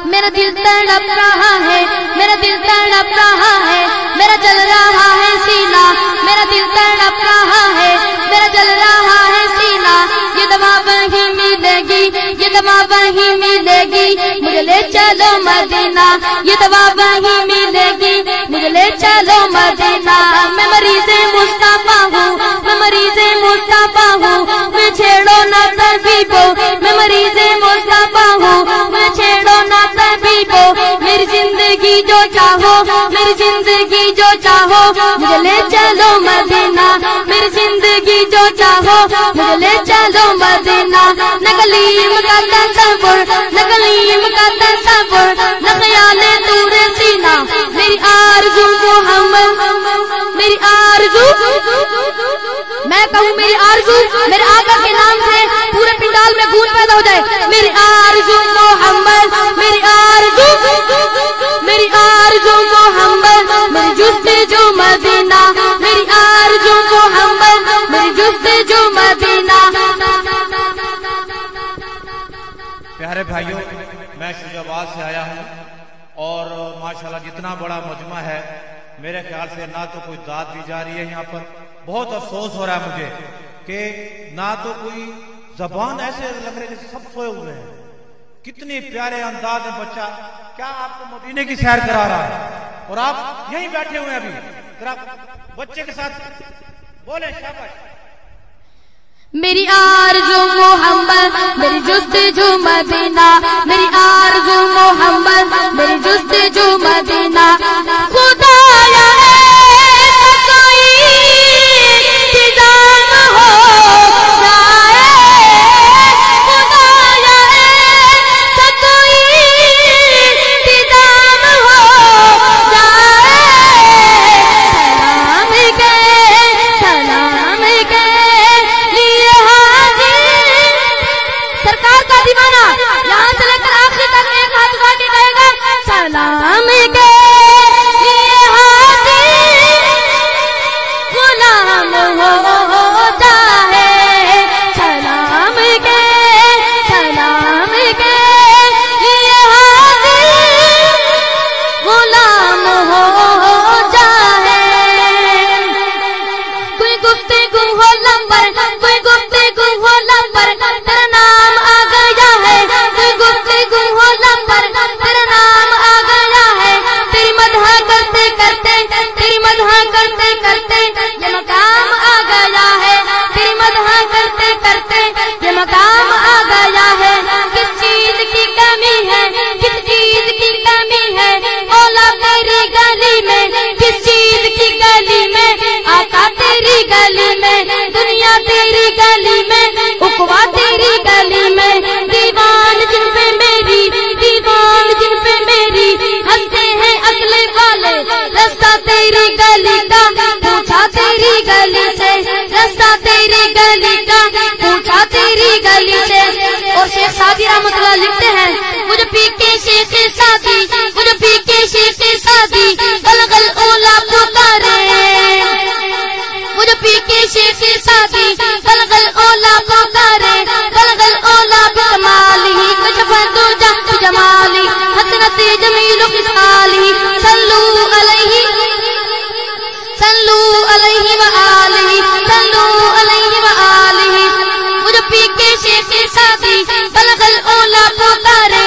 मेरा दिल तड़प रहा है, मेरा दिल तड़प रहा है, मेरा जल रहा है सीना, मेरा दिल तड़प रहा है, मेरा जल रहा है सीना। ये दवा वहीं मिलेगी, ये दवा वहीं मिलेगी, मुझे ले चलो मदीना। ये दवा वहीं मिलेगी, मुझे ले चलो मदीना। मैं मरीज़े मुस्तफा हूँ, मैं मरीज़े मुस्तफा हूँ, मैं छेड़ो ना तबीबो। मैं मरीज़े मुस्तफा हूँ, मैं छेड़ो ना तबीबो। मेरी जिंदगी जो चाहो, मेरी जिंदगी जो चाहो, मुझे ले चलो मदीना। मेरी जिंदगी जो चाहो, मुझे ले चलो मदीना। नगलीम का तसव्वुर, नगलीम का तसव्वुर, न ख्याले तूरे सीना। मेरी आरज़ू मोहम्मद, मेरी आरज़ू, मैं कहूँ मेरी आरज़ू मेरे आका के नाम से पूरे पिंडाल में गूंज पैदा हो जाए। मेरी आरज़ू मोहम्मद, मेरी आरज़ू, मेरी आरज़ू मोहम्मद, मेरी जुस्तजू मदीना। मेरी आरज़ू मोहम्मद, मेरी जुस्तजू मदीना। प्यारे भाइयों, मैं शुजाबाद से आया हूँ और माशाल्लाह जितना बड़ा मजमा है, मेरे ख्याल से ना तो कोई दाद दी जा रही है यहाँ पर। बहुत अफसोस हो रहा है मुझे कि ना तो कोई जबान, ऐसे लग रहे जैसे सब सोए हुए हैं। कितने प्यारे अंदाज में बच्चा, क्या आपको मदीने की सैर करा रहा है और आप यहीं बैठे हुए हैं अभी। जरा बच्चे के साथ बोले शाबाश। मेरी आरज़ू मोहम्मद, मेरी जुस्तजू मदीना। मेरी आरज़ू मोहम्मद, मेरी जुस्तजू मदीना। खुदाया शेख सादी रहमतुल्लाह लिखते हैं, मुझे पी के शेख सादी, मुझे पी के शेख सादी गलगल ओला पुकारे। मुझे पी के शेख सादी गलगल ओला पुकारे। गलगल ओला बिकमाली कशफदुजा जमाली हसनत जमीलु किसाली। सल्लू अलैहि, सल्लू अलैहि व आलिहि, सल्लू अलैहि व आलिहि। मुझे पी के शेख सादी गलगल ओला पुकारे।